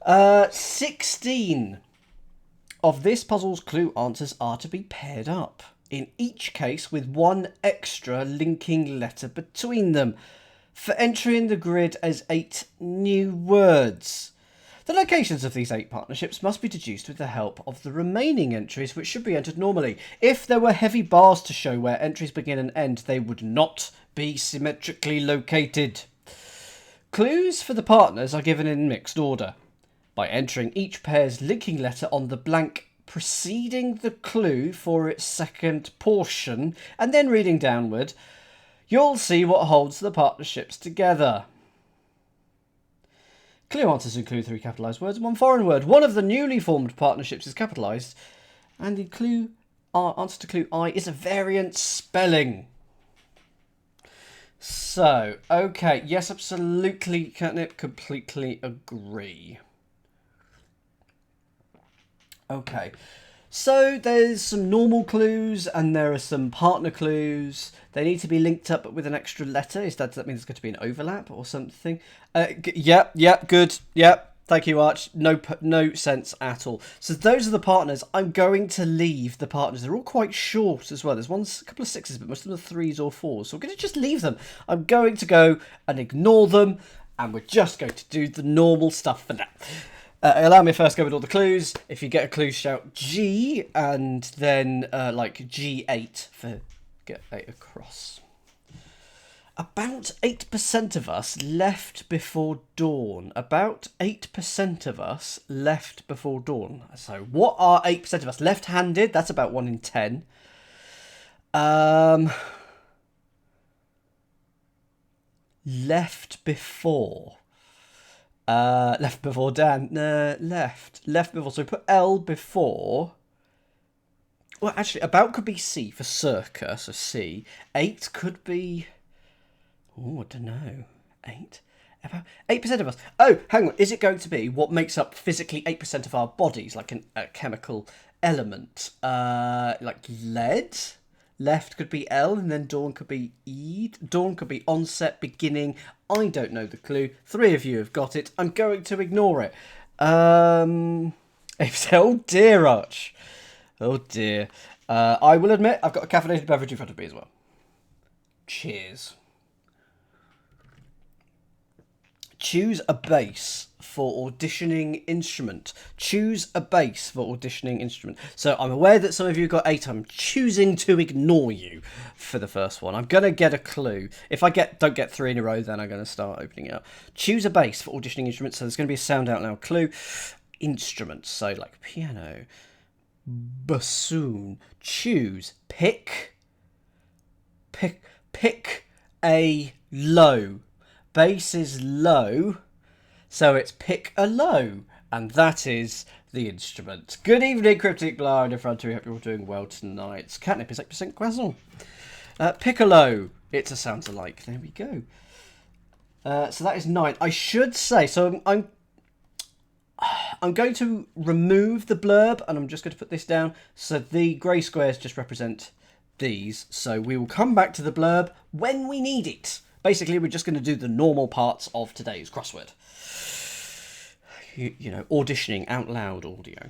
16 of this puzzle's clue answers are to be paired up, in each case with one extra linking letter between them, for entry in the grid as 8 new words. The locations of these 8 partnerships must be deduced with the help of the remaining entries, which should be entered normally. If there were heavy bars to show where entries begin and end, they would not be symmetrically located. Clues for the partners are given in mixed order. By entering each pair's linking letter on the blank preceding the clue for its second portion, and then reading downward, you'll see what holds the partnerships together. Clue answers include 3 capitalised words and 1 foreign word. One of the newly formed partnerships is capitalised, and the clue answer to clue I is a variant spelling. So, okay, yes, absolutely, Catnip, completely agree. Okay, so there's some normal clues and there are some partner clues. They need to be linked up with an extra letter. Does that mean there's going to be an overlap or something? Yep, good. Yep, thank you, Arch. No sense at all. So those are the partners. I'm going to leave the partners. They're all quite short as well. There's a couple of 6s, but most of them are 3s or 4s. So we're going to just leave them. I'm going to go and ignore them, and we're just going to do the normal stuff for now. Allow me to first go with all the clues. If you get a clue, shout G, and then like G8 for get 8 across. About 8% of us left before dawn. About 8% of us left before dawn. So what are 8% of us? Left-handed, that's about 1 in 10. Left before. Left before Dan. Left before. So we put L before. Well, actually, about could be C for circa, so C. 8 could be. Oh, I don't know. 8. About 8% of us. Oh, hang on. Is it going to be what makes up physically 8% of our bodies, like a chemical element, like lead? Left could be L, and then dawn could be E. Dawn could be onset, beginning. I don't know the clue. 3 of you have got it. I'm going to ignore it. Oh dear, Arch. Oh dear. I will admit I've got a caffeinated beverage in front of me as well. Cheers. Choose a bass for auditioning instrument. Choose a bass for auditioning instrument. So I'm aware that some of you got 8. I'm choosing to ignore you for the first one. I'm going to get a clue. If I don't get 3 in a row, then I'm going to start opening it up. Choose a bass for auditioning instrument. So there's going to be a sound out now clue. Instruments. So like piano, bassoon. Choose. Pick a low. Bass is low, so it's pick a low, and that is the instrument. Good evening, Cryptic Blind in front of you. Hope you're all doing well tonight. Catnip is 8% croissant. Piccolo. It's a sounds alike. There we go. So that is 9. I should say, so I'm going to remove the blurb, and I'm just going to put this down. So the grey squares just represent these. So we will come back to the blurb when we need it. Basically, we're just going to do the normal parts of today's crossword. You know, auditioning out loud audio.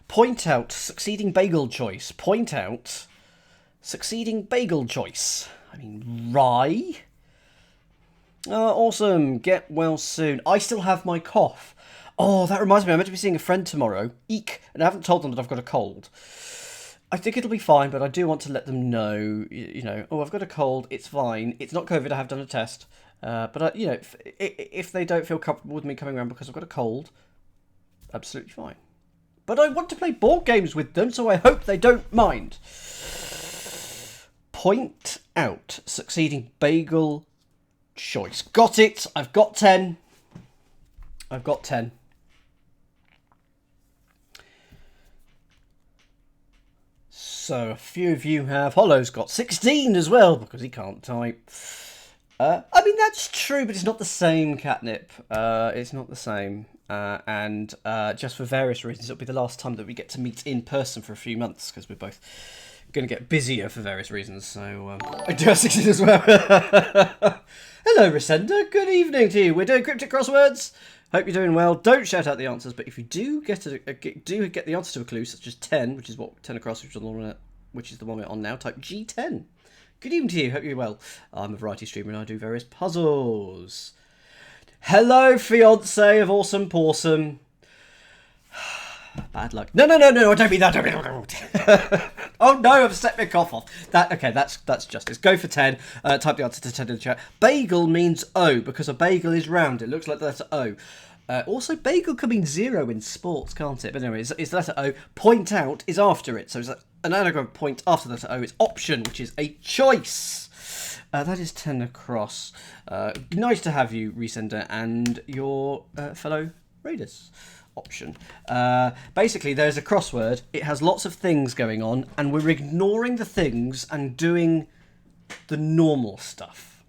Point out succeeding bagel choice. Point out succeeding bagel choice. I mean, rye. Awesome. Get well soon. I still have my cough. Oh, that reminds me. I'm meant to be seeing a friend tomorrow. Eek. And I haven't told them that I've got a cold. I think it'll be fine, but I do want to let them know, you know, oh, I've got a cold, it's fine, it's not COVID, I have done a test, but, you know, if they don't feel comfortable with me coming around because I've got a cold, absolutely fine. But I want to play board games with them, so I hope they don't mind. Point out succeeding bagel choice. Got it, I've got 10. I've got 10. So a few of you have. Hollow's got 16 as well because he can't type. I mean, that's true, but it's not the same, Catnip. It's not the same. And just for various reasons, it'll be the last time that we get to meet in person for a few months because we're both going to get busier for various reasons. So I do have 16 as well. Hello, Resenda. Good evening to you. We're doing Cryptic Crosswords. Hope you're doing well. Don't shout out the answers, but if you do get the answer to a clue, such as 10, which is what 10 across, which is the one we're on now, type G10. Good evening to you. Hope you're well. I'm a variety streamer and I do various puzzles. Hello, fiance of awesome Pawsome. Bad luck. No, don't be that. Oh no, I've set my cough off. That's justice. Go for 10. Type the answer to 10 in the chat. Bagel means O because a bagel is round. It looks like the letter O. Also, bagel can mean 0 in sports, can't it? But anyway, it's the letter O. Point out is after it. So it's an anagram point after the letter O. It's option, which is a choice. That is 10 across. Nice to have you, Resender, and your fellow raiders. Option. Basically, there's a crossword. It has lots of things going on, and we're ignoring the things and doing the normal stuff.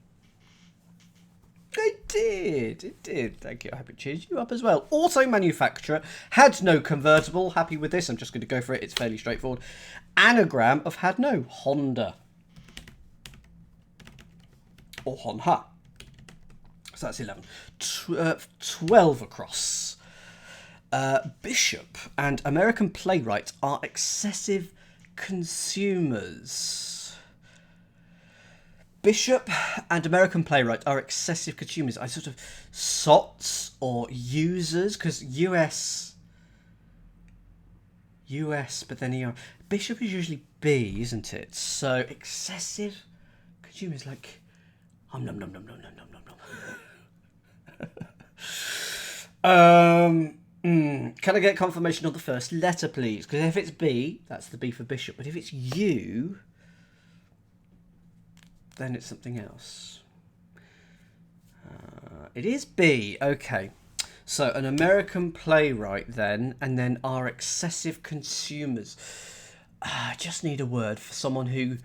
It did. Thank you. I hope it cheers you up as well. Auto manufacturer had no convertible. Happy with this. I'm just going to go for it. It's fairly straightforward. Anagram of had no. Honda. Or Honha. So that's 11. 12 across. Bishop and American playwright are excessive consumers. Bishop and American playwright are excessive consumers. I sort of sots or users because US, but then ER. Bishop is usually B, isn't it? So excessive consumers like nom nom nom nom nom nom nom nom. Can I get confirmation on the first letter, please? Because if it's B, that's the B for bishop. But if it's U, then it's something else. It is B. Okay. So an American playwright then, and then are excessive consumers. I just need a word for someone who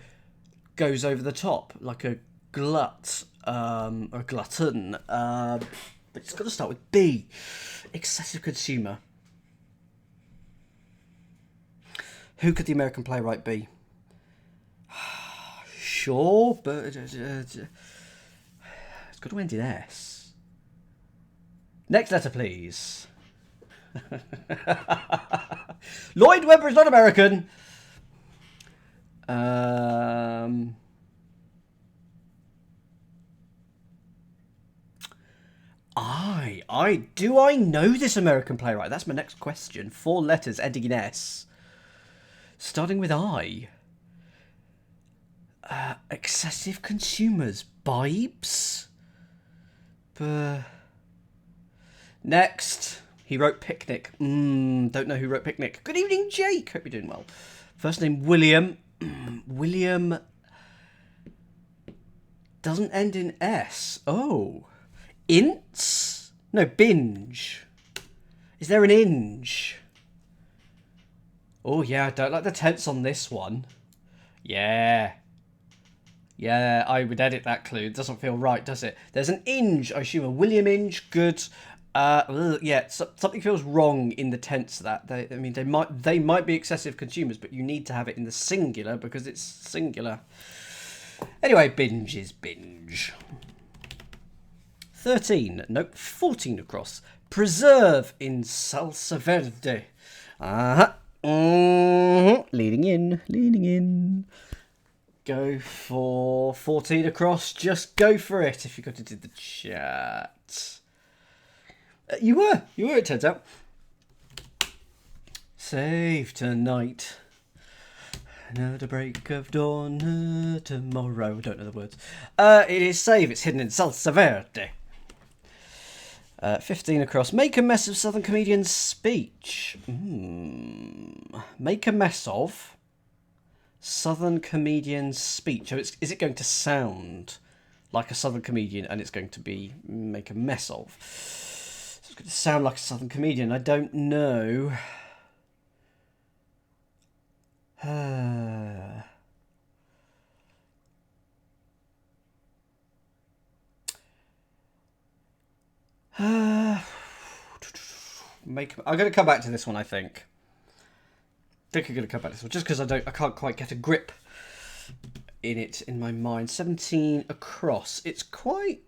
goes over the top, like a glut or a glutton. But it's got to start with B. Excessive consumer. Who could the American playwright be? Sure, but it's got to end in S. Next letter, please. Lloyd Webber is not American. Do I know this American playwright? That's my next question. 4 letters ending in S. Starting with I. Excessive consumers. Bibes? Next. He wrote Picnic. Don't know who wrote Picnic. Good evening, Jake. Hope you're doing well. First name, William. William doesn't end in S. Oh. Ints? No, binge. Is there an inge? Oh, yeah, I don't like the tense on this one. Yeah. Yeah, I would edit that clue. It doesn't feel right, does it? There's an inge, I assume. A William Inge, good. Yeah, something feels wrong in the tense of that. They might be excessive consumers, but you need to have it in the singular because it's singular. Anyway, binge is binge. 13. Nope, 14 across. Preserve in salsa verde. Leaning in. Go for 14 across. Just go for it if you got into the chat. You were, it turns out. Save tonight. Another break of dawn tomorrow. Don't know the words. It is save. It's hidden in salsa verde. 15 across. Make a mess of Southern comedian's speech. Make a mess of Southern comedian's speech. So is it going to sound like a Southern comedian and it's going to be make a mess of? So it's going to sound like a Southern comedian. I don't know. I'm going to come back to this one, I think. I'm going to come back to this one just because I can't quite get a grip in it in my mind. 17 across. It's quite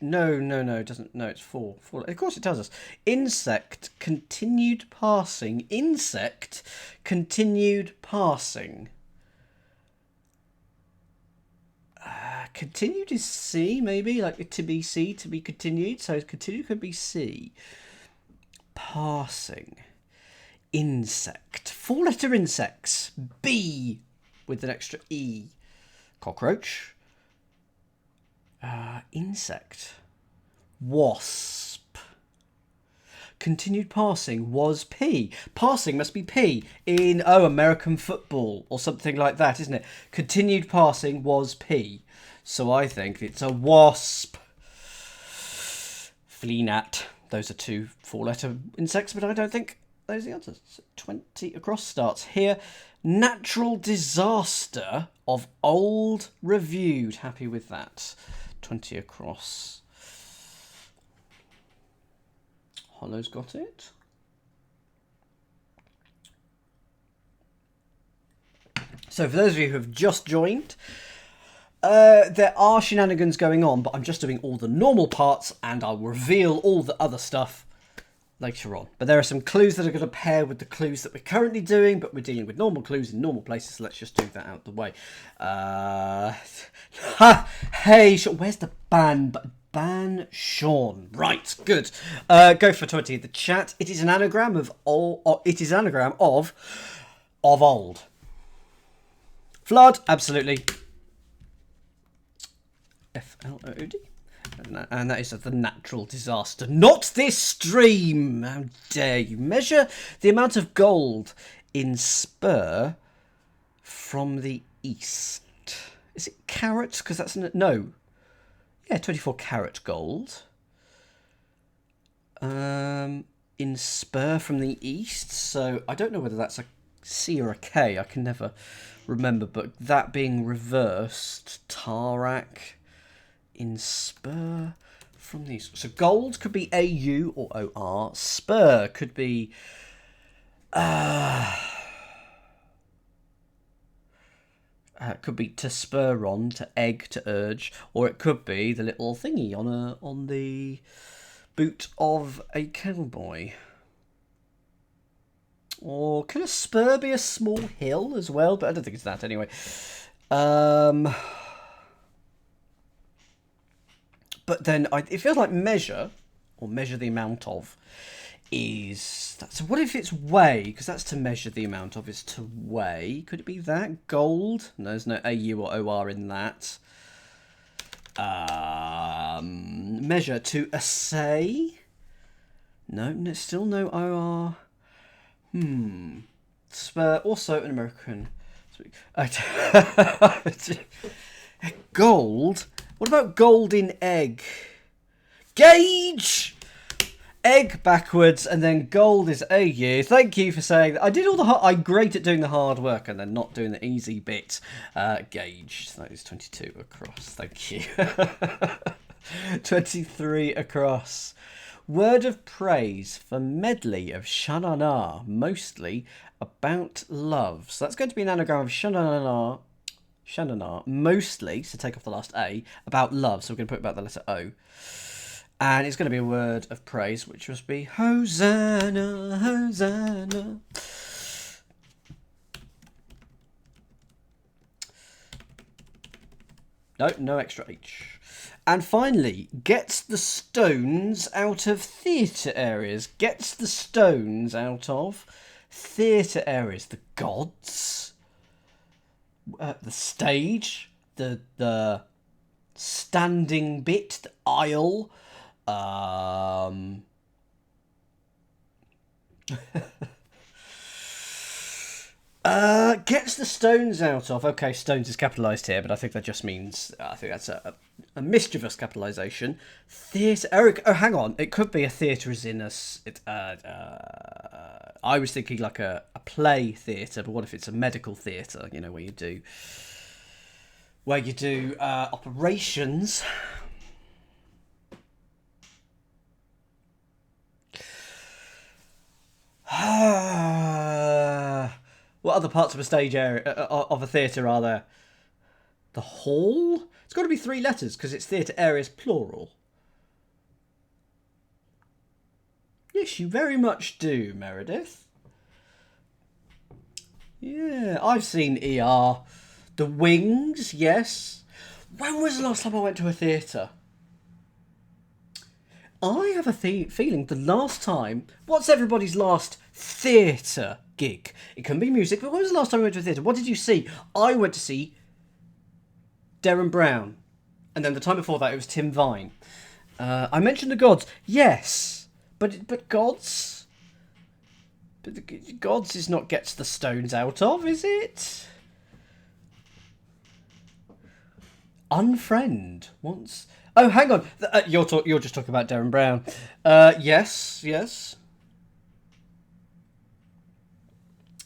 No, it doesn't. No, it's four. Of course it tells us. Insect, continued passing. Insect, continued passing. Continued is C, maybe? Like to be C, to be continued. So continued could be C. Passing. Insect. Four-letter insects. B with an extra E. Cockroach. Insect. Wasp. Continued passing was P. Passing must be P in, American football or something like that, isn't it? Continued passing was P. So I think it's a wasp. Flea gnat. Those are two four-letter insects, but I don't think those are the answers. So 20 across starts here. Natural disaster of old reviewed. Happy with that. 20 across. Hollow's got it. So for those of you who have just joined, there are shenanigans going on, but I'm just doing all the normal parts and I'll reveal all the other stuff later on. But there are some clues that are going to pair with the clues that we're currently doing, but we're dealing with normal clues in normal places, so let's just do that out the way. Hey, where's the ban Sean? Right, good. Go for 20 in the chat. It is an anagram of old. Flood, absolutely. FLOOD. And that is the natural disaster. Not this stream! How dare you. Measure the amount of gold in spur from the east. Is it carats? Because that's... No. Yeah, 24 carat gold. In spur from the east. So I don't know whether that's a C or a K. I can never remember. But that being reversed. Tarak... in spur from these. So gold could be AU or OR. Spur could be could be to spur on, to egg, to urge, or it could be the little thingy on the boot of a cowboy. Or could a spur be a small hill as well? But I don't think it's that anyway. But then it feels like measure, or measure the amount of, is... So what if it's weigh? Because that's to measure the amount of, is to weigh. Could it be that? Gold? No, there's no AU or OR in that. Measure to assay? No, still no OR. Spur, also an American... Gold? What about golden egg? Gauge! Egg backwards, and then gold is AU. Thank you for saying that. I did all the I'm great at doing the hard work and then not doing the easy bit. Gauge. That is 22 across. Thank you. 23 across. Word of praise for medley of shanana, mostly about love. So that's going to be an anagram of shanana, mostly, so take off the last A, about love. So we're going to put about the letter O. And it's going to be a word of praise, which must be Hosanna, Hosanna. No extra H. And finally, gets the stones out of theatre areas. Gets the stones out of theatre areas. The gods, the stage, the standing bit, the aisle. Gets the stones out of. Okay, stones is capitalised here, but I think that just means I think that's a mischievous capitalisation. Theatre. Eric, oh, hang on. It could be a theatre as in I was thinking like a play theatre, but what if it's a medical theatre? You know, where you do operations. What other parts of a stage area of a theatre are there? The hall? It's got to be 3 letters because it's theatre areas plural. Yes, you very much do, Meredith. Yeah, I've seen ER. The Wings, yes. When was the last time I went to a theatre? I have a feeling the last time... What's everybody's last theatre gig? It can be music, but when was the last time I went to a theatre? What did you see? I went to see Derren Brown. And then the time before that, it was Tim Vine. I mentioned the Gods. Yes. But Gods... But the Gods is not Gets the Stones Out of, is it? Unfriend. Once... Oh, hang on. You're just talking about Derren Brown. Yes.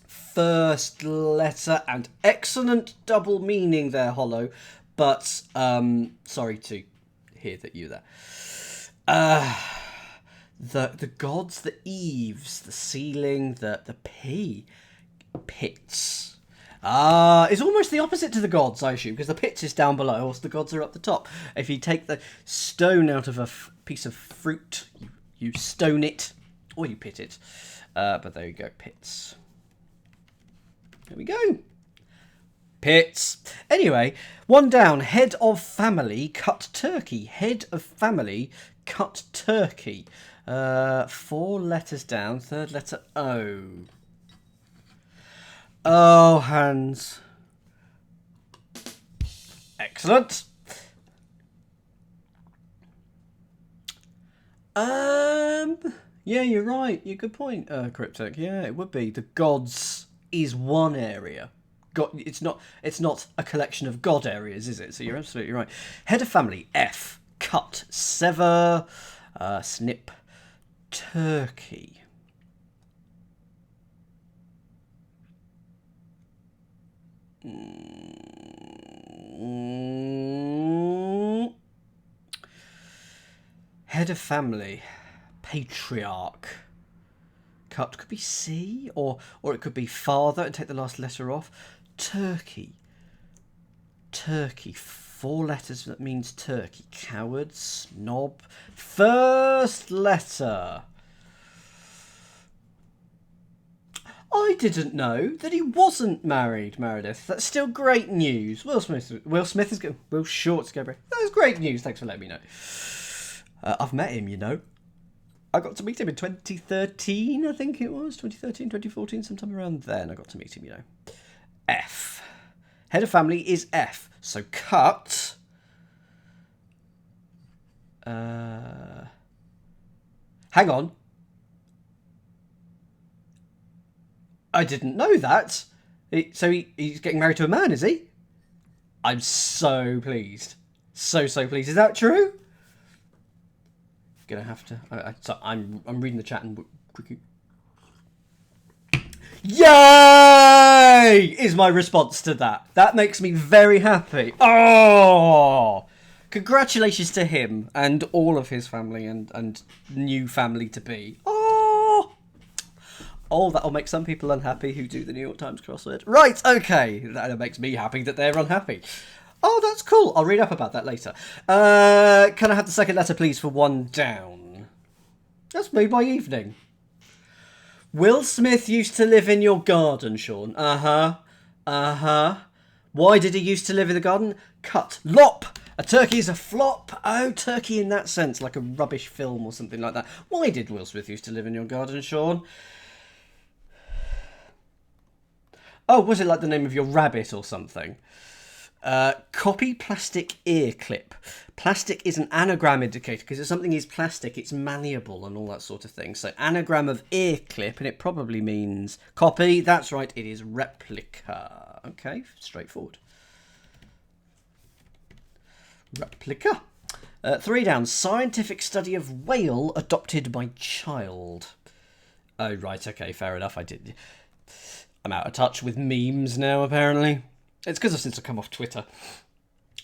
First letter and excellent double meaning there, Hollow. But sorry to hear that you there. The gods, the eaves, the ceiling, the pits. It's almost the opposite to the gods, I assume, because the pits is down below, whilst the gods are up the top. If you take the stone out of a piece of fruit, you stone it, or you pit it. But there you go, pits. There we go. Pits. Anyway, one down. Head of family, cut turkey. Head of family, cut turkey. 4 letters down, third letter O. Oh, Hans. Excellent. Yeah, you're right. You're good point, Cryptic. Yeah, it would be. The gods is one area. It's not a collection of god areas, is it? So you're absolutely right. Head of family, F. Cut, sever, snip, turkey. Head of family, patriarch. Cut could be C, or it could be father and take the last letter off. Turkey. 4 letters, that means turkey. Coward, snob. First letter. I didn't know that he wasn't married, Meredith. That's still great news. Will Smith is good. Will Short's go. That was great news. Thanks for letting me know. I've met him, you know. I got to meet him in 2013, I think it was. 2013, 2014, sometime around then I got to meet him, you know. F. Head of family is F. So cut. Hang on. I didn't know that. So he's getting married to a man, is he? I'm so pleased. So pleased. Is that true? Gonna have to. I'm reading the chat and quickly. Yay! Is my response to that. That makes me very happy. Oh! Congratulations to him and all of his family and new family to be. Oh! Oh, that'll make some people unhappy who do the New York Times crossword. Right, okay. That makes me happy that they're unhappy. Oh, that's cool. I'll read up about that later. Can I have the second letter, please, for one down? That's made my evening. Will Smith used to live in your garden, Sean? Uh-huh. Why did he used to live in the garden? Cut. Lop. A turkey is a flop. Oh, turkey in that sense, like a rubbish film or something like that. Why did Will Smith used to live in your garden, Sean? Oh, was it like the name of your rabbit or something? Copy plastic ear clip. Plastic is an anagram indicator because if something is plastic, it's malleable and all that sort of thing. So anagram of ear clip, and it probably means copy. That's right, it is replica. Okay, straightforward. Replica. 3 down. Scientific study of whale adopted by child. Oh, right, okay, fair enough. I'm out of touch with memes now, apparently. It's because since I've come off Twitter.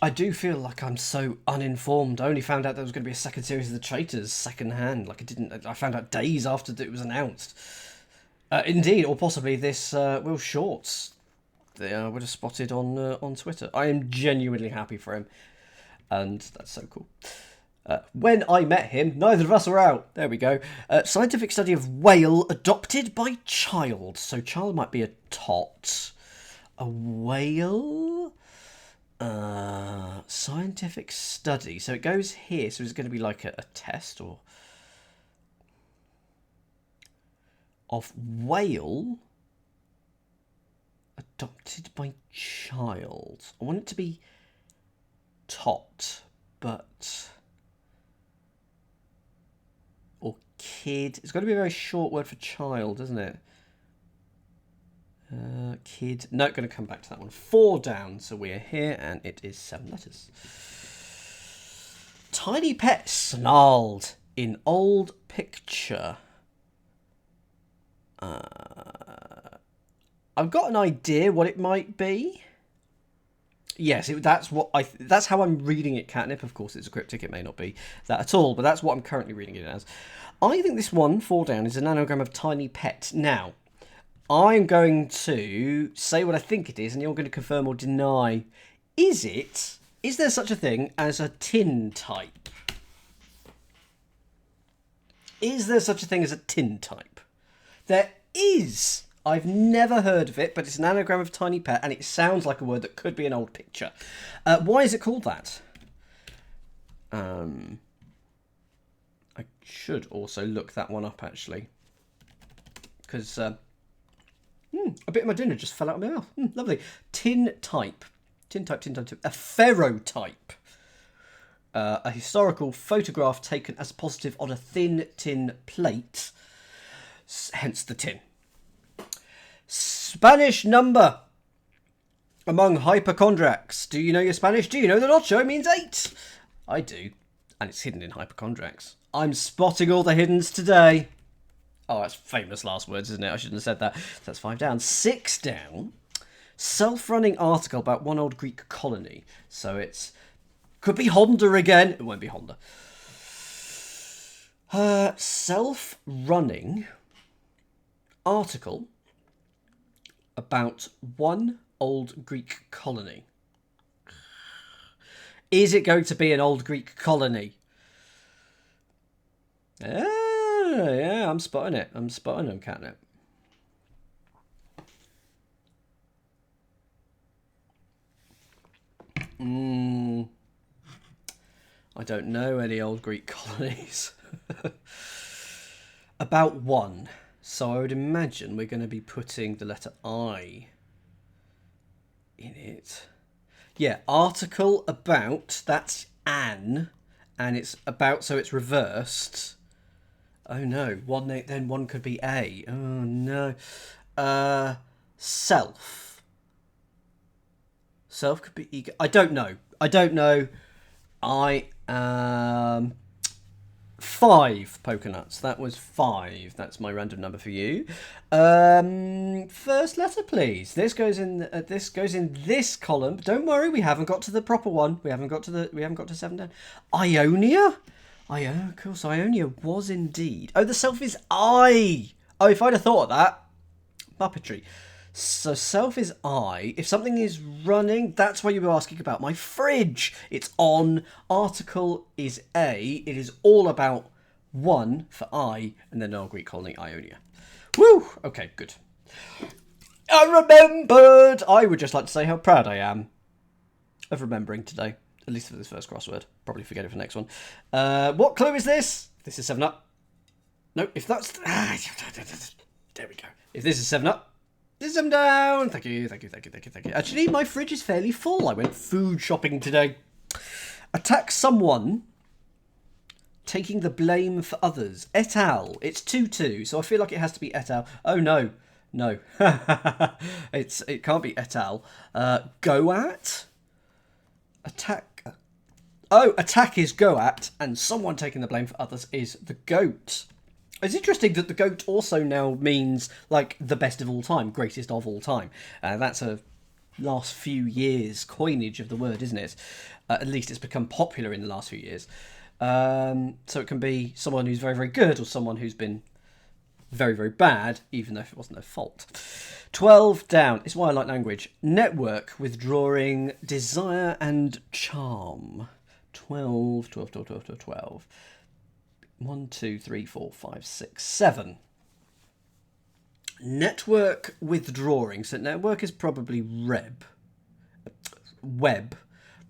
I do feel like I'm so uninformed. I only found out there was going to be a second series of The Traitors secondhand. I found out days after it was announced. Indeed, or possibly this Will Shorts. They would have spotted on Twitter. I am genuinely happy for him. And that's so cool. When I met him, neither of us were out. There we go. Scientific study of whale adopted by child. So child might be a tot. A whale? Scientific study. So it goes here. So it's going to be like a test or... of whale adopted by child. I want it to be tot, but... or kid. It's got to be a very short word for child, isn't it? Kid. No, going to come back to that one. 4 down. So we are here, and it is 7 letters. Tiny pet snarled in old picture. I've got an idea what it might be. Yes, that's how I'm reading it, Catnip. Of course, it's a cryptic. It may not be that at all, but that's what I'm currently reading it as. I think this one, 4 down, is an anagram of tiny pet. Now, I'm going to say what I think it is, and you're going to confirm or deny. Is there such a thing as a tin type? Is there such a thing as a tin type? There is. I've never heard of it, but it's an anagram of tiny pet, and it sounds like a word that could be an old picture. Why is it called that? I should also look that one up, actually. Because a bit of my dinner just fell out of my mouth. Lovely. Tin type. Tin type. A ferrotype. A historical photograph taken as positive on a thin tin plate. Hence the tin. Spanish number among hypochondriacs. Do you know your Spanish? Do you know that ocho means 8? I do. And it's hidden in hypochondriacs. I'm spotting all the hiddens today. Oh, that's famous last words, isn't it? I shouldn't have said that. So that's 5 down. 6 down. Self-running article about one old Greek colony. So it's... could be Honda again. It won't be Honda. Self-running article about one old Greek colony. Is it going to be an old Greek colony? Yeah, I'm spotting it. I'm spotting them, Catnip. I don't know any old Greek colonies. About one. So I would imagine we're going to be putting the letter I in it. Yeah, article about, that's an, and it's about, so it's reversed. Oh no, then one could be a. Oh no. Self. Self could be ego. I don't know. I 5 poker nuts. That was 5. That's my random number for you. First letter, please. This goes in. This goes in this column. Don't worry, we haven't got to the proper one. We haven't got to 7 down. Ionia. Of course, Ionia was indeed. Oh, the self is I. Oh, if I'd have thought of that, puppetry. So self is I. If something is running, that's why you were asking about my fridge. It's on. Article is a. It is all about one for I, and then old Greek colony Ionia. Woo! Okay, good. I remembered! I would just like to say how proud I am of remembering today. At least for this first crossword. Probably forget it for the next one. What clue is this? This is 7 up. No, if that's... there we go. If this is 7 up, this is 7 down. Thank you. Actually, my fridge is fairly full. I went food shopping today. Attack someone taking the blame for others. Et al. It's 2-2, so I feel like it has to be et al. Oh, no. No. It can't be et al. Go at? Attack. Oh, attack is go at, and someone taking the blame for others is the goat. It's interesting that the goat also now means, like, the best of all time, greatest of all time. That's a last few years coinage of the word, isn't it? At least it's become popular in the last few years. So it can be someone who's very, very good, or someone who's been very, very bad, even though it wasn't their fault. 12 down. It's why I like language. Network, withdrawing, desire and charm. 12, 12, 12, 12, 12, 12. 1, 2, 3, 4, 5, 6, 7. Network withdrawing. So network is probably web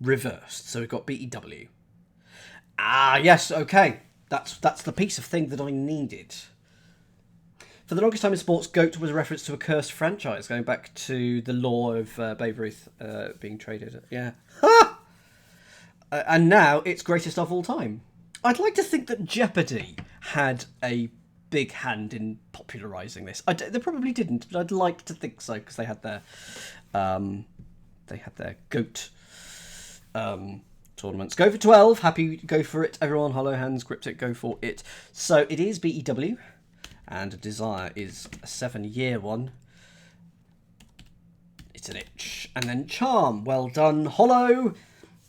reversed. So we've got BEW. Ah, yes, okay. That's the piece of thing that I needed. For the longest time in sports, GOAT was a reference to a cursed franchise, going back to the law of Babe Ruth being traded. Yeah. And now it's greatest of all time. I'd like to think that Jeopardy had a big hand in popularising this. They probably didn't, but I'd like to think so, because they had their GOAT tournaments. Go for 12. Happy, go for it. Everyone, hollow hands, Cryptic, go for it. So it is BEW, and Desire is a 7-year one. It's an itch. And then Charm. Well done, Hollow,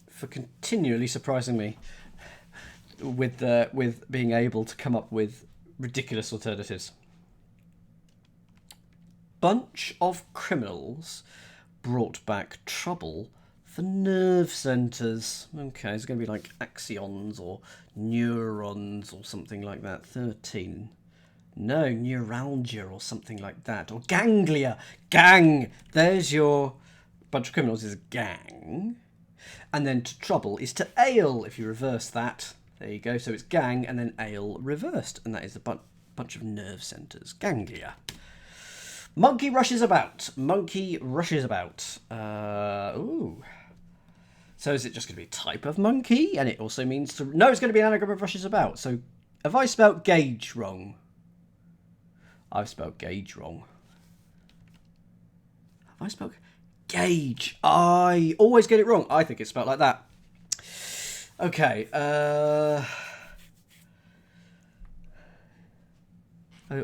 for continually surprising me with being able to come up with ridiculous alternatives. Bunch of criminals brought back trouble for nerve centres. Okay, it's going to be like axions or neurons or something like that. 13. No, neuralgia or something like that. Or ganglia. Gang. There's your bunch of criminals is a gang. And then to trouble is to ail, if you reverse that. There you go. So it's gang and then ail reversed. And that is the bunch of nerve centres. Ganglia. Monkey rushes about. Monkey rushes about. Ooh. So is it just going to be a type of monkey? And it also means to... No, it's going to be an anagram of rushes about. So have I spelt gauge wrong? I've spelled gauge wrong. Have I spelled... Gauge. I always get it wrong. I think it's spelled like that. Okay.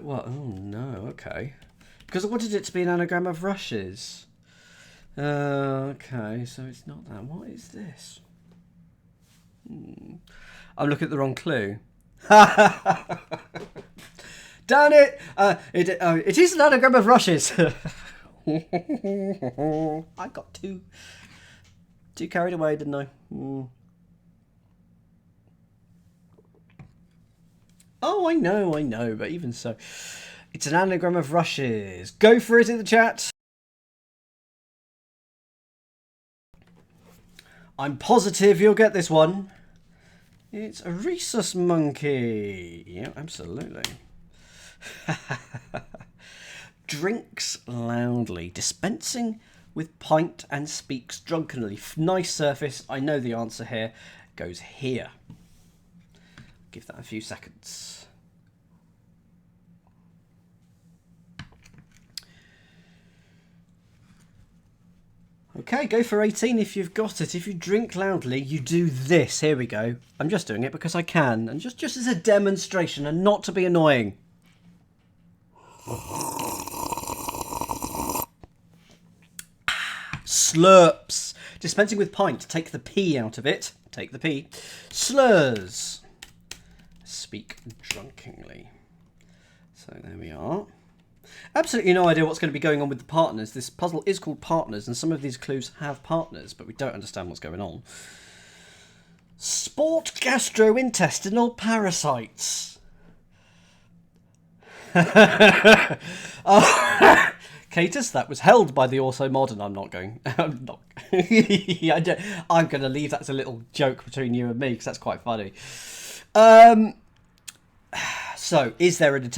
What? Oh, no. Okay. Because I wanted it to be an anagram of rushes. Okay, so it's not that. What is this? I'm looking at the wrong clue. Damn it! It is an anagram of rushes. I got too carried away, didn't I? Oh, I know, but even so, it's an anagram of rushes. Go for it in the chat. I'm positive you'll get this one. It's a rhesus monkey. Yeah, absolutely. Drinks loudly, dispensing with pint and speaks drunkenly. Nice surface. I know the answer here. Goes here. Give that a few seconds. Okay, go for 18 if you've got it. If you drink loudly, you do this. Here we go. I'm just doing it because I can. And just as a demonstration and not to be annoying. Slurps. Dispensing with pint. Take the P out of it. Take the P. Slurs. Speak drunkenly. So there we are. Absolutely no idea what's going to be going on with the partners. This puzzle is called Partners, and some of these clues have partners, but we don't understand what's going on. Sport gastrointestinal parasites. Oh, Catus, that was held by the Also Modern. I'm not going. I'm not. I'm going to leave that as a little joke between you and me, because that's quite funny. So, is there an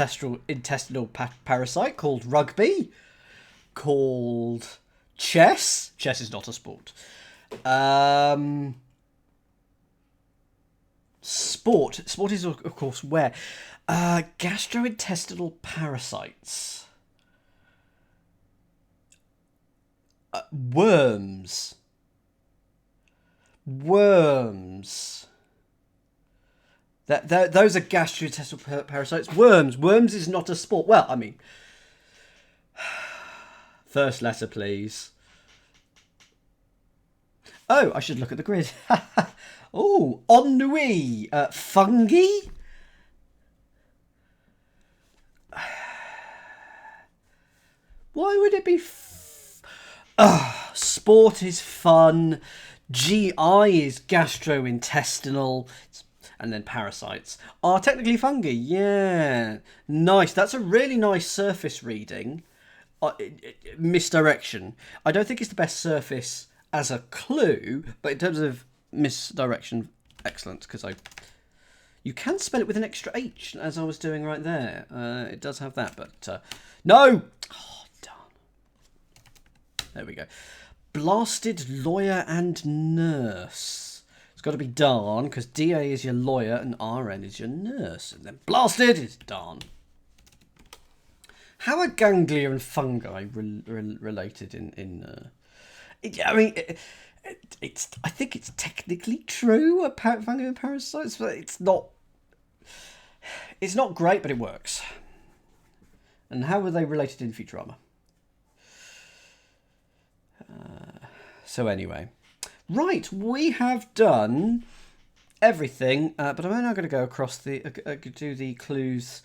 intestinal parasite called rugby? Called chess? Chess is not a sport. Sport. Sport is, of course, where? Gastrointestinal parasites. Worms. Worms. Those are gastrointestinal parasites. Worms. Worms is not a sport. Well, I mean... First letter, please. Oh, I should look at the grid. Oh, ennui. Fungi? Why would it be... sport is fun. GI is gastrointestinal, and then parasites are technically fungi. Yeah, nice. That's a really nice surface reading. Misdirection. I don't think it's the best surface as a clue, but in terms of misdirection, excellent, because you can spell it with an extra H, as I was doing right there. It does have that, but no! Oh, darn. There we go. Blasted lawyer and nurse. It's got to be darn, because DA is your lawyer and RN is your nurse. And then blasted is darn. How are ganglia and fungi related in I mean, I think it's technically true about fungi and parasites, but it's not great, but it works. And how were they related in Futurama? So anyway, right, we have done everything, but I'm now going to go across do the clues.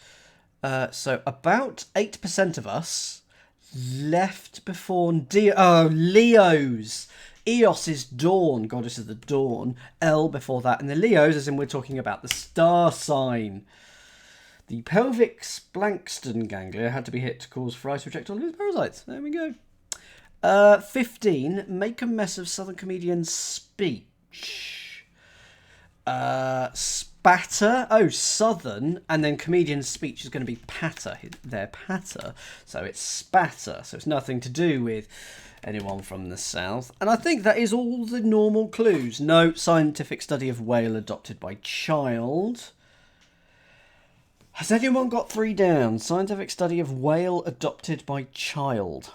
So about 8% of us left before Leos. Eos is dawn, goddess of the dawn. L before that, and the Leos, as in we're talking about the star sign. The pelvic splankston ganglia had to be hit to cause Fry's projectile lose parasites. There we go. 15. Make a mess of Southern comedian's speech. Spatter. Oh, Southern, and then comedian's speech is going to be patter. Their patter. So it's spatter. So it's nothing to do with anyone from the South. And I think that is all the normal clues. No, scientific study of whale adopted by child. Has anyone got 3 down? Scientific study of whale adopted by child.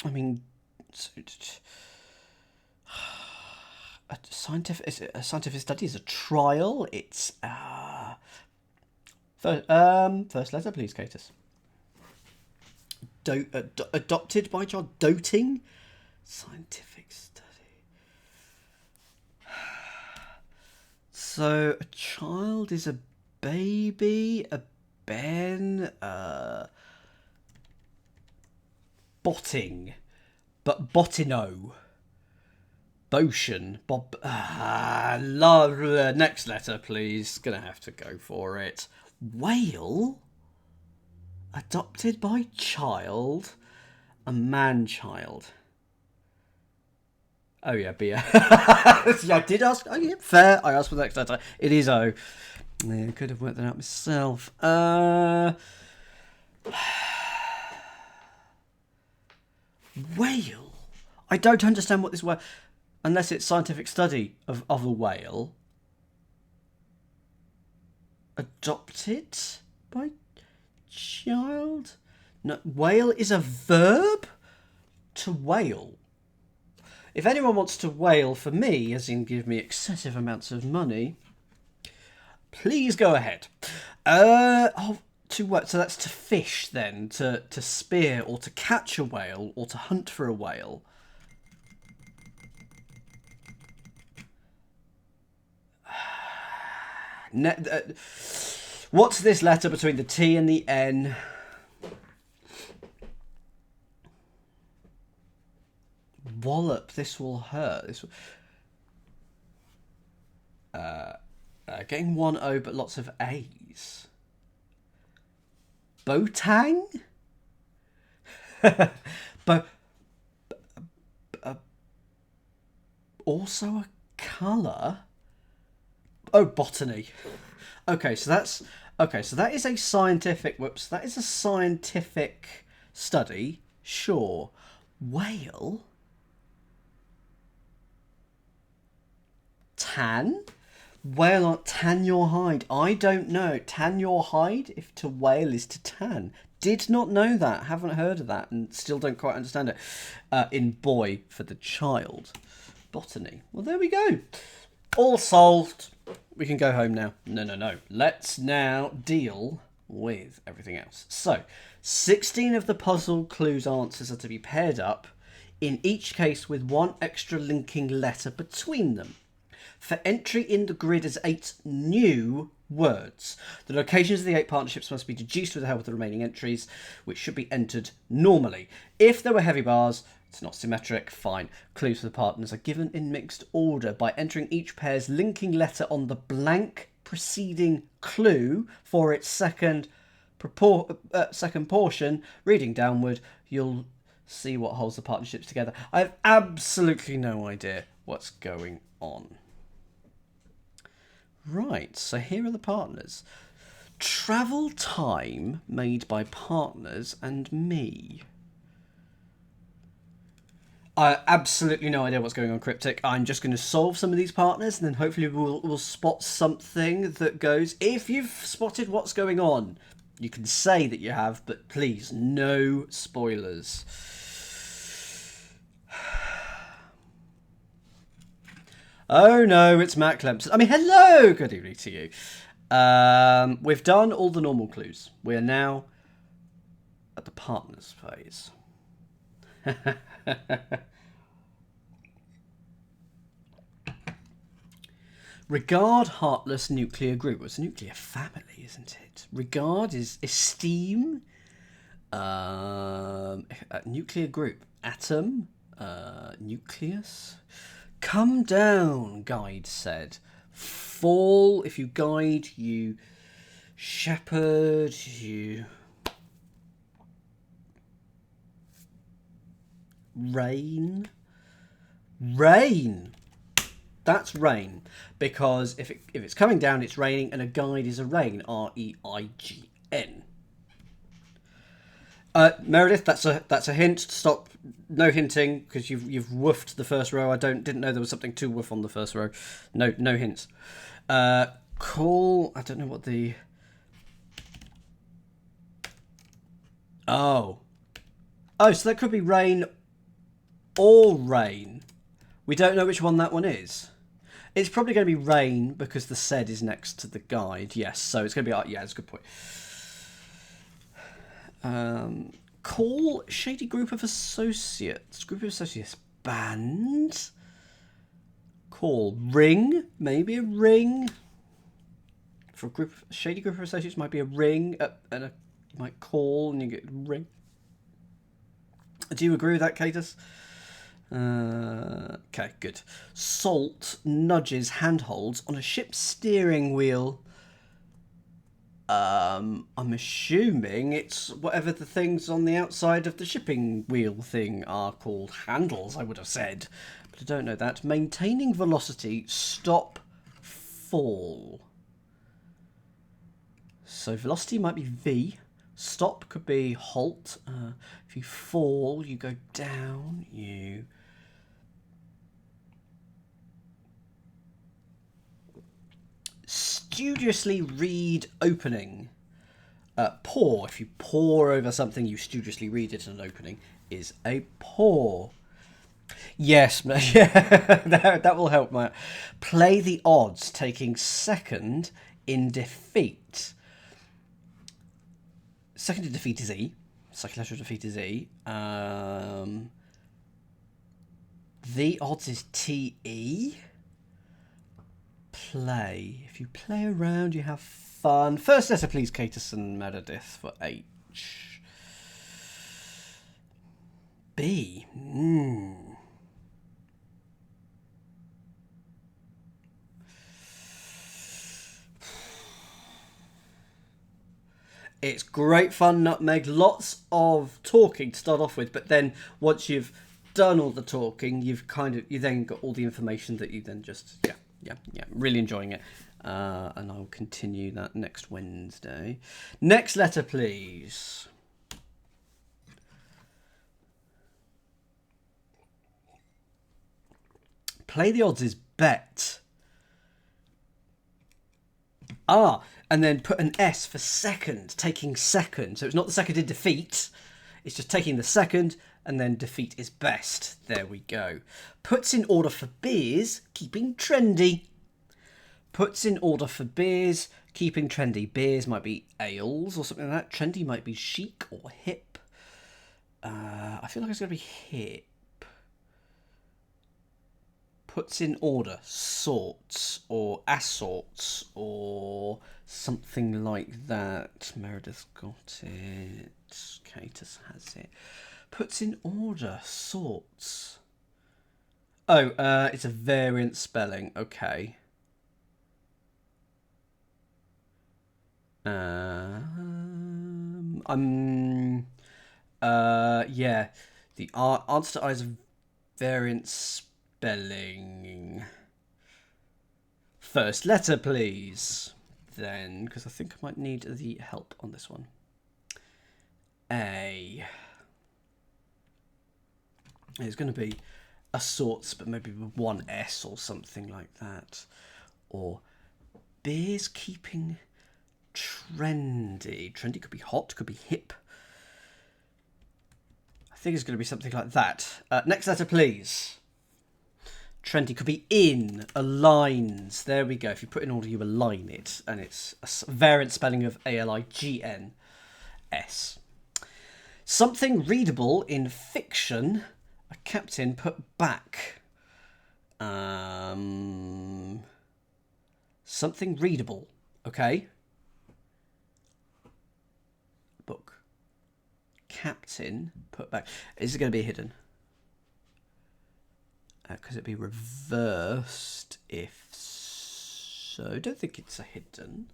I mean, a scientific study is a trial. It's first letter, please, Catus. Adopted by child. Doting. Scientific study. So a child is a baby, a Ben, botting, but botino, Botion, Bob. Love. Next letter, please. Gonna have to go for it. Whale, adopted by child, a man-child. Oh yeah, beer. Yeah, I did ask. Oh yeah, fair. I asked for the next letter. It is O. Yeah, I could have worked that out myself. Whale. I don't understand what this word, unless it's scientific study of a whale. Adopted by child. No, whale is a verb. To whale. If anyone wants to whale for me, as in give me excessive amounts of money, please go ahead. To what? So that's to fish then, to spear or to catch a whale or to hunt for a whale. What's this letter between the T and the N? Wallop, this will hurt. This will... getting 1 O but lots of A's. Botang? Also a colour? Oh, botany. Okay, so that is a scientific, that is a scientific study, sure. Whale? Tan? Whale, tan your hide. I don't know. Tan your hide, if to whale is to tan. Did not know that. Haven't heard of that and still don't quite understand it. In boy for the child. Botany. Well, there we go. All solved. We can go home now. No. Let's now deal with everything else. So, 16 of the puzzle clues answers are to be paired up, in each case with 1 extra linking letter between them. For entry in the grid as 8 new words, the locations of the 8 partnerships must be deduced with the help of the remaining entries, which should be entered normally. If there were heavy bars, It's not symmetric. Fine. Clues for the partners are given in mixed order by entering each pair's linking letter on the blank preceding clue for its second portion. Reading downward, you'll see what holds the partnerships together. I have absolutely no idea what's going on. Right, so here are the partners. Travel time made by partners and me. I absolutely no idea what's going on, Cryptic. I'm just going to solve some of these partners, and then hopefully we'll spot something that goes. If you've spotted what's going on, you can say that you have, but please, no spoilers. Oh no, it's Matt Clemson. I mean, hello, good evening to you. We've done all the normal clues. We are now at the partners phase. Regard, heartless, nuclear group. Well, it's a nuclear family, isn't it? Regard is esteem. Nuclear group. Atom. Nucleus. Come down, guide said. Fall, if you guide, you shepherd, you rain. Rain. That's rain, because if it's coming down, it's raining, and a guide is a rain. R-E-I-G-N. Meredith, that's a hint. Stop. No hinting, because you've woofed the first row. I didn't know there was something to woof on the first row. No hints. Call. I don't know what the. Oh, so that could be rain or rain. We don't know which one that one is. It's probably going to be rain because the said is next to the guide. Yes, so it's going to be... Yeah, that's a good point. Call shady group of associates. Group of associates. Band. Call. Ring. Maybe a ring. For a shady group of associates might be a ring. And you might call and you get a ring. Do you agree with that, Catus? Okay, good. Salt nudges handholds on a ship's steering wheel. I'm assuming it's whatever the things on the outside of the shipping wheel thing are called. Handles, I would have said, but I don't know that. Maintaining velocity, stop, fall. So velocity might be V. Stop could be halt. If you fall, you go down. You studiously read opening. Pour. If you pour over something, you studiously read it. An opening is a pour. Yes, yeah, that will help, Matt. Play the odds, taking second in defeat. Second in defeat is E. Second letter of defeat is E. The odds is TE. Play. If you play around, you have fun. First letter, please, Catus and Meredith, for H. B. It's great fun, Nutmeg. Lots of talking to start off with, but then once you've done all the talking, you then got all the information that you then just yeah, really enjoying it. And I'll continue that next Wednesday. Next letter, please. Play the odds is bet. And then put an S for second, taking second. So it's not the second in defeat. It's just taking the second, and then defeat is best. There we go. Puts in order for beers, keeping trendy. Puts in order for beers, keeping trendy. Beers might be ales or something like that. Trendy might be chic or hip. I feel like it's going to be hip. Puts in order, sorts or assorts or something like that. Meredith got it. Catus has it. Puts in order. Sorts. Oh, it's a variant spelling. Okay. Yeah. The answer to I is a variant spelling. First letter, please. Then, because I think I might need the help on this one. A. It's going to be a sorts, but maybe with one S or something like that. Or beer's keeping trendy. Trendy could be hot, could be hip. I think it's going to be something like that. Next letter, please. Trendy could be in, aligns. There we go. If you put in order, you align it. And it's a variant spelling of A-L-I-G-N-S. Something readable in fiction, a captain put back. Something readable, okay? Book. Captain put back. Is it going to be hidden? Because it'd be reversed if so. I don't think it's a hidden.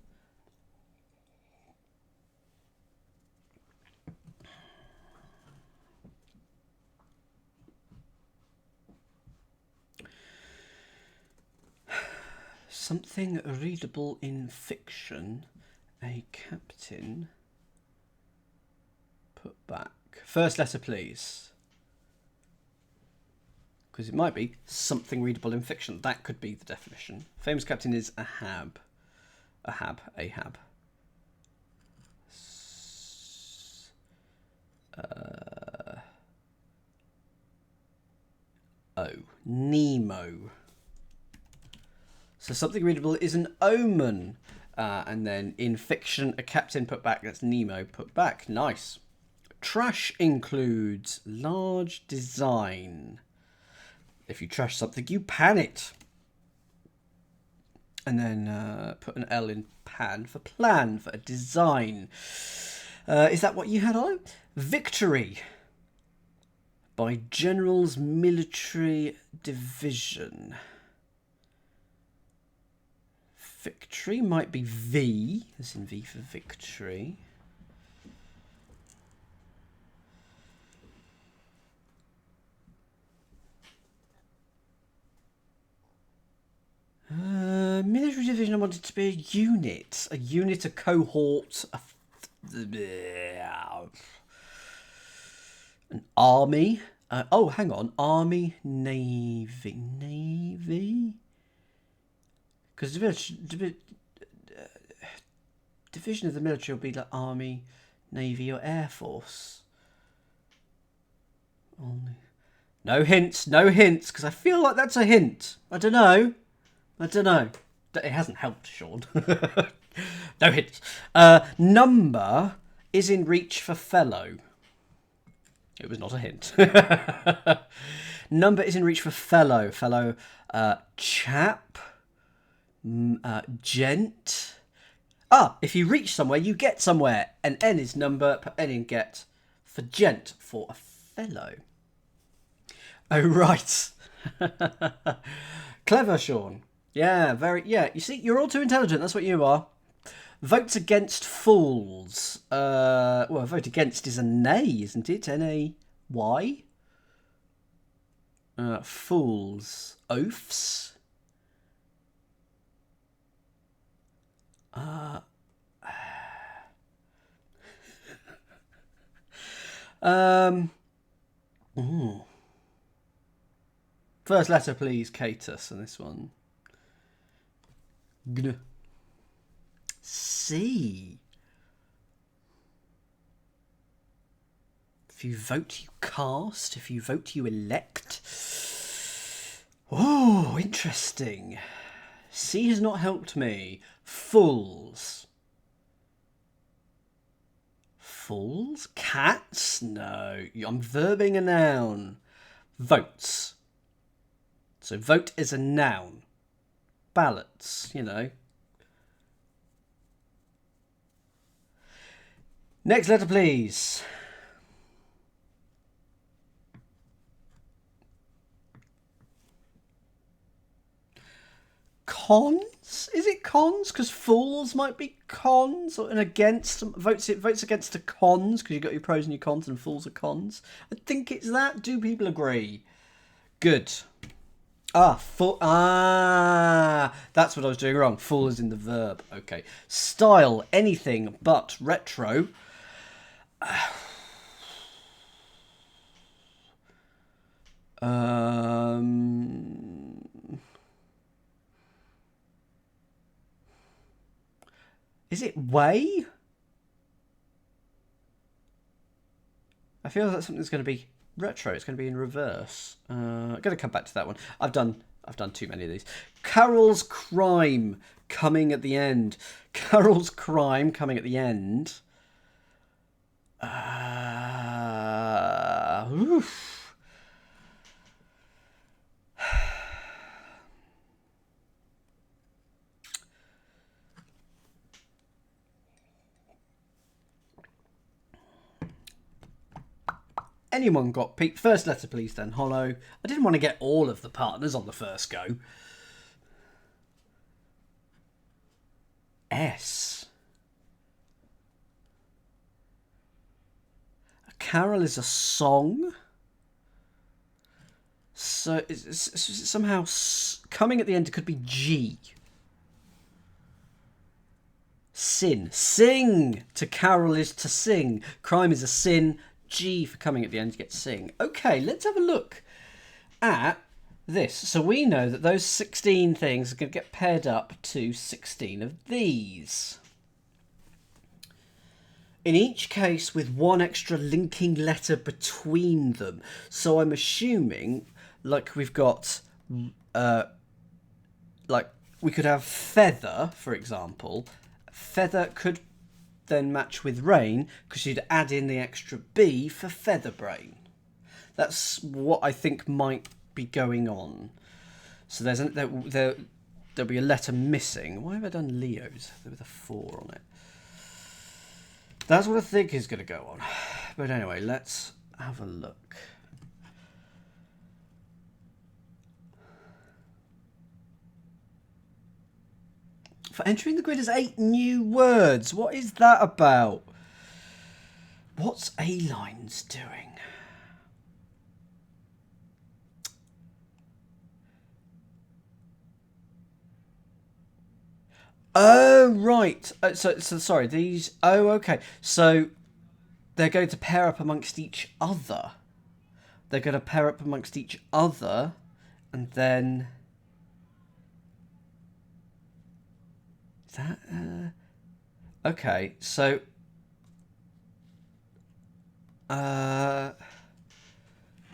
Something readable in fiction, a captain put back. First letter, please. Because it might be something readable in fiction. That could be the definition. Famous captain is Ahab. Ahab. Nemo. So something readable is an omen. And then in fiction, a captain put back. That's Nemo put back. Nice. Trash includes large design. If you trash something, you pan it. And then put an L in pan for plan, for a design. Is that what you had on? Victory. By General's Military Division. Victory might be V. As in V for victory. Military division, I want it to be a unit. A unit, a cohort, an army. Oh, hang on. Army, navy. Navy? Because division of the military will be like army, navy, or air force. Only. No hints, because I feel like that's a hint. I don't know. It hasn't helped, Sean. No hints. Number is in reach for fellow. It was not a hint. Number is in reach for fellow. Fellow chap. Gent. If you reach somewhere, you get somewhere. And N is number, put N in get. For gent, for a fellow. Oh, right. Clever, Sean. Yeah, you see, you're all too intelligent. That's what you are. Votes against fools. Well, vote against is a nay, isn't it? N-A-Y. Fools. Oafs. First letter, please, Catus, on this one. Gn. C. If you vote, you cast. If you vote, you elect. Oh, interesting. C has not helped me. Fools. Fools? Cats? No. I'm verbing a noun. Votes. So vote is a noun. Ballots, you know. Next letter, please. cons? Is it cons? Because fools might be cons, and against votes against the cons because you've got your pros and your cons, and fools are cons. I think it's that. Do people agree? Good. That's what I was doing wrong. Fool is in the verb. Okay. Style, anything but retro. Is it way? I feel like something's going to be retro. It's going to be in reverse. I'm going to come back to that one. I've done too many of these. Carol's crime coming at the end. Carol's crime coming at the end. Oof. Anyone got Pete? First letter, please, then. Hollow. I didn't want to get all of the partners on the first go. S. A carol is a song. So it's somehow coming at the end. It could be G. Sin. Sing. To carol is to sing. Crime is a sin. G for coming at the end, you get sing. Okay, let's have a look at this. So we know that those 16 things are going to get paired up to 16 of these. In each case with one extra linking letter between them. So I'm assuming, like we've got, like we could have feather, for example. Feather could then match with rain because you'd add in the extra B for featherbrain. That's what I think might be going on. So there'll be a letter missing. Why have I done Leo's with a 4 on it? That's what I think is going to go on. But anyway, let's have a look. For entering the grid as 8 new words. What is that about? What's A-Lines doing? Oh, right. So sorry, these... Oh, okay. So they're going to pair up amongst each other. They're going to pair up amongst each other and then... That okay, so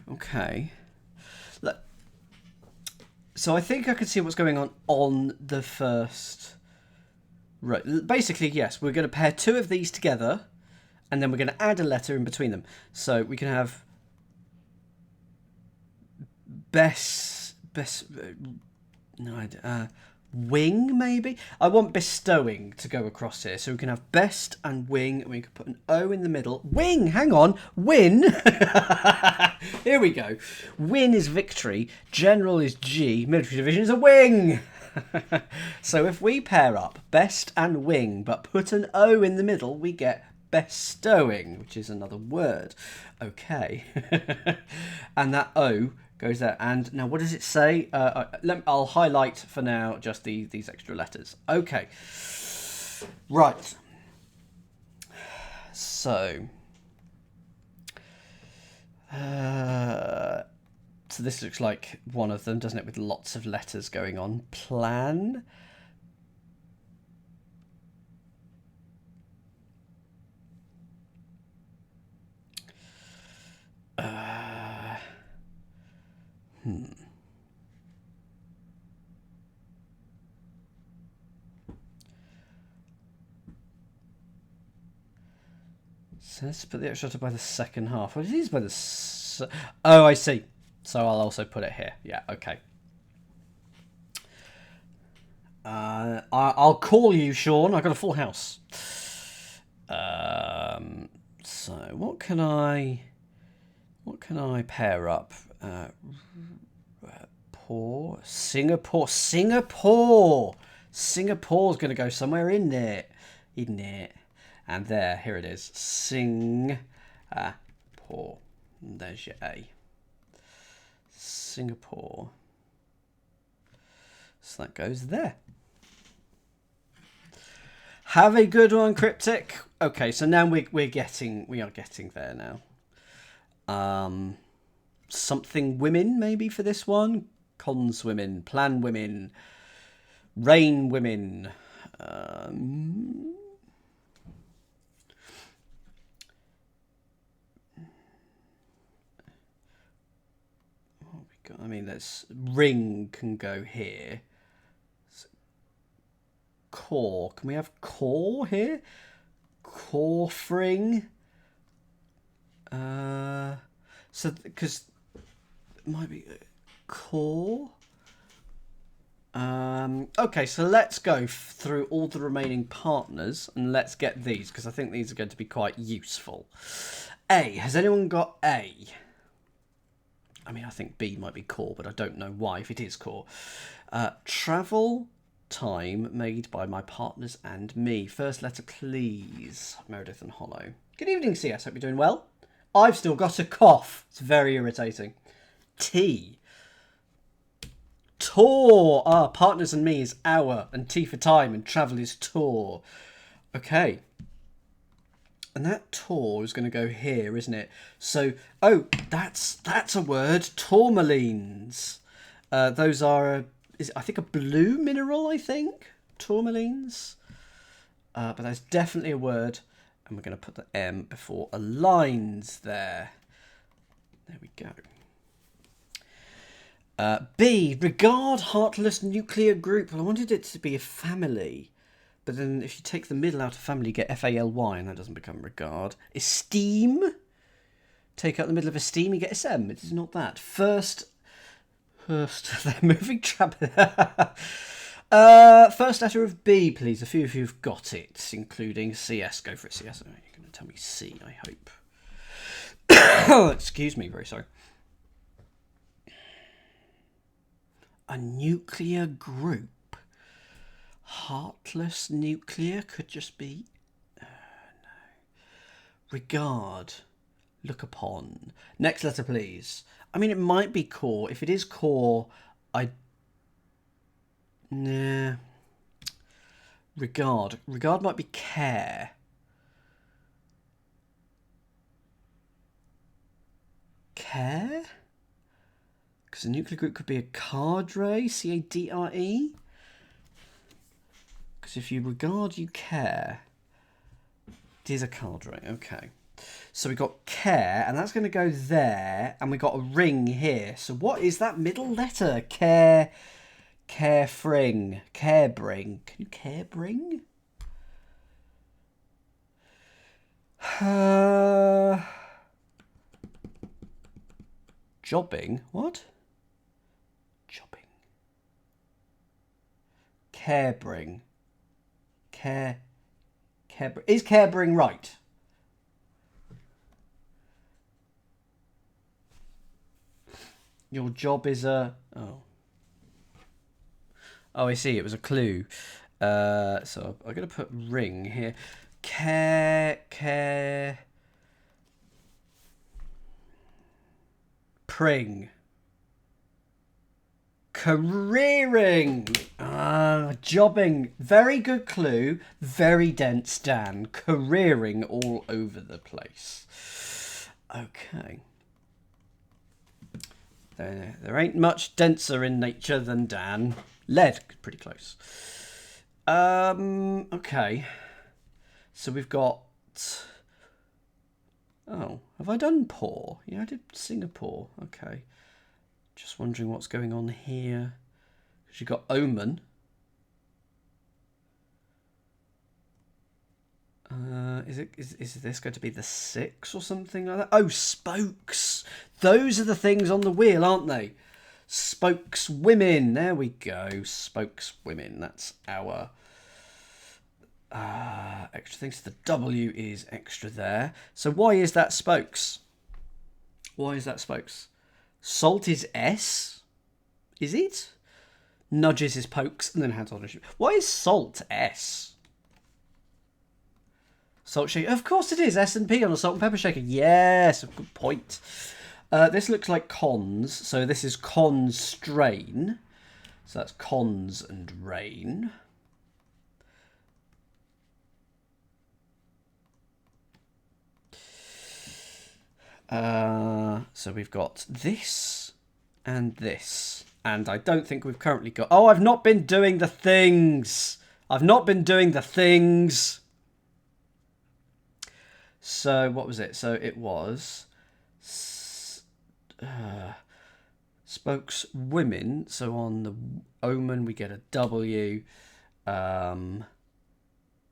okay. Look, so I think I can see what's going on the first. Right, basically, yes, we're going to pair 2 of these together, and then we're going to add a letter in between them. So we can have wing, maybe? I want bestowing to go across here. So we can have best and wing, and we can put an O in the middle. Wing, hang on. Win. Here we go. Win is victory. General is G. Military division is a wing. So if we pair up best and wing, but put an O in the middle, we get bestowing, which is another word. Okay. And that O goes there. And now what does it say? I'll highlight for now just these extra letters. Okay. Right. So so this looks like one of them, doesn't it, with lots of letters going on. Plan. So let's put the extra letter by the second half. What is these by the... Oh, I see. So I'll also put it here. Yeah, okay. I'll call you, Sean. I've got a full house. So what can I pair up? Singapore. Singapore's going to go somewhere in there, isn't it? And there, here it is. Singapore. There's your A. Singapore. So that goes there. Have a good one, Cryptic. Okay, so now we are getting there now. Something women maybe for this one. Cons women, plan women, rain women. I mean, let's ring can go here. Core. Can we have core here? Core fring. So because it might be core. Okay, so let's go through all the remaining partners and let's get these because I think these are going to be quite useful. A. Has anyone got A? I mean, I think B might be core, but I don't know why if it is core. Travel time made by my partners and me. First letter, please. Meredith and Hollow. Good evening, CS. Hope you're doing well. I've still got a cough. It's very irritating. T. Tour. Partners and me is hour, and T for time, and travel is tour. Okay. And that tour is going to go here, isn't it? So, that's a word. Tourmalines. Those are, I think a blue mineral, I think? Tourmalines. But that's definitely a word. And we're going to put the M before a lines there. There we go. B. Regard heartless nuclear group. Well, I wanted it to be a family. But then if you take the middle out of family, you get FALY, and that doesn't become regard. Esteem. Take out the middle of esteem, you get SM. It is not that. First, they're moving trap. First letter of B, please. A few of you have got it, including CS. Go for it, CS. You're going to tell me C, I hope. Excuse me, very sorry. A nuclear group. Heartless nuclear could just be... no. Regard. Look upon. Next letter, please. I mean, it might be core. If it is core, nah. Regard. Regard might be care. Care? Because a nuclear group could be a cadre, C-A-D-R-E. Because if you regard, you care. It is a cadre, okay. So we got care, and that's going to go there, and we got a ring here. So what is that middle letter? Care, carefring, carebring. Can you carebring? Jobbing? What? Jobbing. Carebring. Is carebring right? Your job is a... Oh, I see. It was a clue. So I'm going to put ring here. Pring. Careering. Jobbing. Very good clue. Very dense, Dan. Careering all over the place. Okay. There ain't much denser in nature than Dan. Lead, pretty close. Okay. So we've got... Oh, have I done poor? Yeah, I did Singapore. Okay. Just wondering what's going on here. Because you've got omen. Is this going to be the 6 or something like that? Oh, spokes. Those are the things on the wheel, aren't they? Spokeswomen. There we go. Spokeswomen. That's our extra things. The W is extra there. So why is that spokes? Why is that spokes? Salt is S. Is it? Nudges his pokes and then hands on. Why is salt S? Salt shaker. Of course it is. S&P on a salt and pepper shaker. Yes, good point. This looks like cons. So this is constrain. So that's cons and rain. So we've got this and this. And I don't think we've currently got... Oh, I've not been doing the things. I've not been doing the things. So what was it? So it was... spokeswomen. So on the omen we get a W. And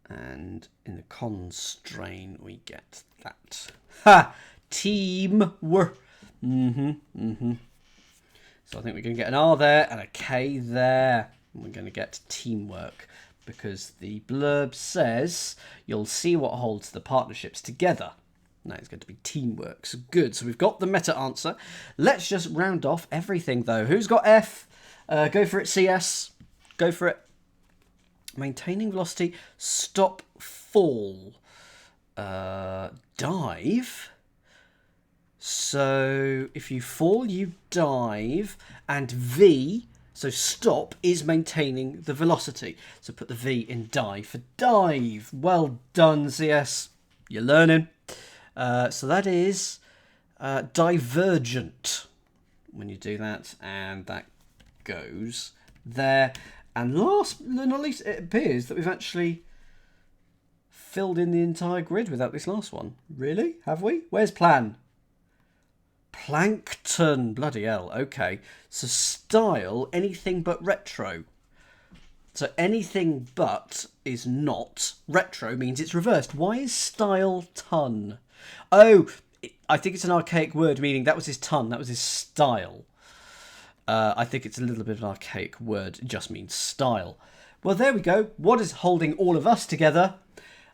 in the constrain we get that. Ha! Team were. So I think we're going to get an R there and a K there. And we're going to get teamwork because the blurb says you'll see what holds the partnerships together. Now it's going to be teamwork. So good. So we've got the meta answer. Let's just round off everything though. Who's got F? Go for it, CS. Go for it. Maintaining velocity. Stop, fall. Dive. So if you fall, you dive, and V, so stop, is maintaining the velocity. So put the V in dive for dive. Well done, CS. You're learning. So that is divergent when you do that, and that goes there. And last but not least, it appears that we've actually filled in the entire grid without this last one. Really? Have we? Where's plan? Plankton. Bloody hell. Okay. So style, anything but retro. So anything but is not. Retro means it's reversed. Why is style ton? Oh, I think it's an archaic word meaning that was his ton. That was his style. I think it's a little bit of an archaic word. It just means style. Well, there we go. What is holding all of us together?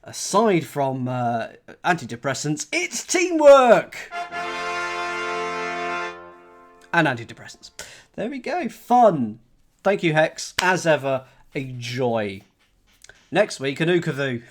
Aside from antidepressants, it's teamwork! And antidepressants. There we go. Fun. Thank you, Hex. As ever, a joy. Next week, an Ukavoo.